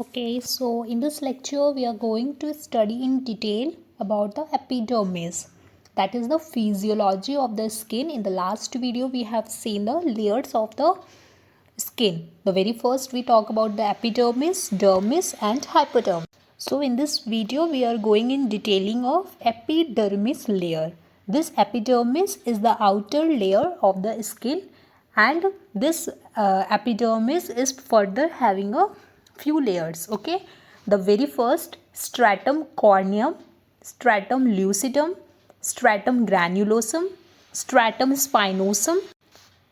Okay, so in this lecture we are going to study in detail about the epidermis, that is the physiology of the skin. In the last video we have seen the layers of the skin. The very first we talk about the epidermis, dermis and hypodermis. So in this video we are going in detailing of epidermis layer. This epidermis is the outer layer of the skin, and this epidermis is further having a few layers. Okay, the very first, stratum corneum, stratum lucidum, stratum granulosum, stratum spinosum,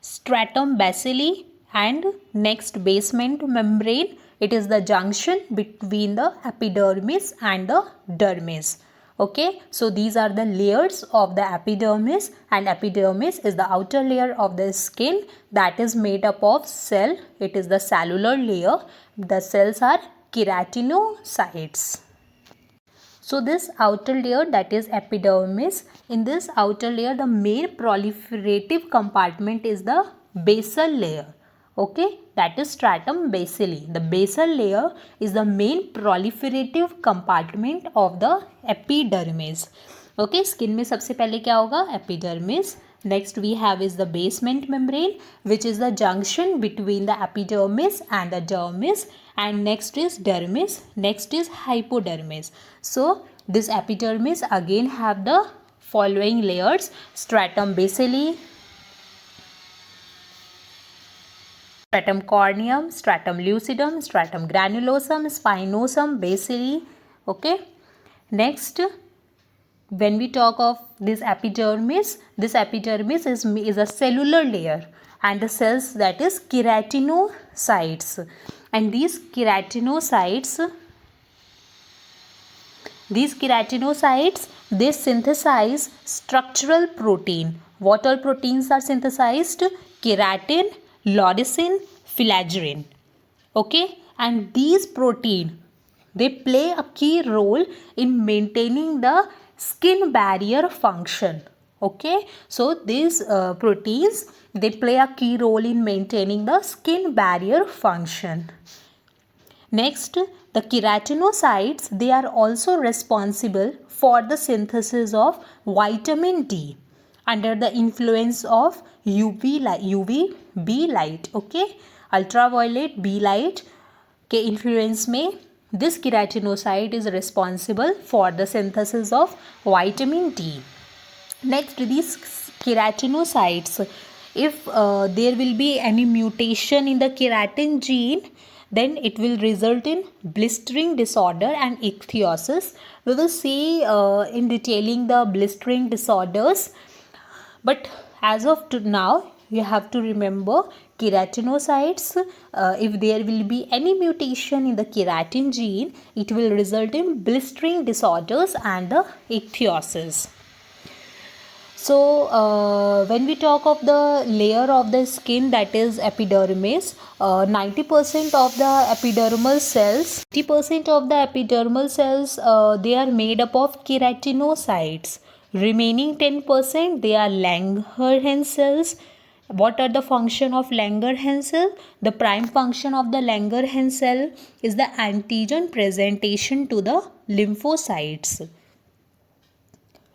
stratum bacilli, and next basement membrane. It is the junction between the epidermis and the dermis. Okay, so these are the layers of the epidermis, and epidermis is the outer layer of the skin that is made up of cell. It is the cellular layer. The cells are keratinocytes. So this outer layer, that is epidermis, in this outer layer the main proliferative compartment is the basal layer. Okay, that is stratum bacilli. The basal layer is the main proliferative compartment of the epidermis. Okay, skin में सबसे पहले क्या होगा? Epidermis. Next we have is the basement membrane, which is the junction between the epidermis and the dermis, and next is dermis, next is hypodermis. So this epidermis again have the following layers: stratum bacilli, stratum corneum, stratum lucidum, stratum granulosum, spinosum, bacilli. Okay, next when we talk of this epidermis is a cellular layer, and the cells, that is keratinocytes, and these keratinocytes they synthesize structural protein. What all proteins are synthesized? Keratin, leucin, filaggrin. Okay, and these protein, they play a key role in maintaining the skin barrier function. Okay, so these proteins, they play a key role in maintaining the skin barrier function. Next, the keratinocytes, they are also responsible for the synthesis of vitamin D under the influence of UVB light. Okay, ultraviolet B light के influence में this keratinocyte is responsible for the synthesis of vitamin D. Next, these keratinocytes, if there will be any mutation in the keratin gene, then it will result in blistering disorder and ichthyosis. We will see in detailing the blistering disorders, but as of now you have to remember keratinocytes, if there will be any mutation in the keratin gene, it will result in blistering disorders and the ichthyosis. So when we talk of the layer of the skin, that is epidermis, 90% of the epidermal cells, they are made up of keratinocytes. Remaining 10%, they are Langerhans cells. What are the function of Langerhans cell? The prime function of the Langerhans cell is the antigen presentation to the lymphocytes.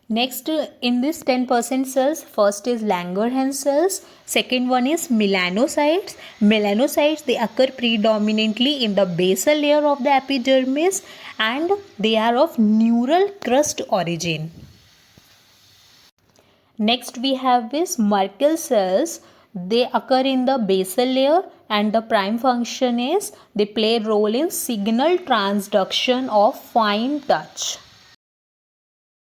Next, in this 10% cells, first is Langerhans cells, second one is melanocytes. Melanocytes, they occur predominantly in the basal layer of the epidermis, and they are of neural crust origin. Next we have is Merkel cells. They occur in the basal layer, and the prime function is they play a role in signal transduction of fine touch.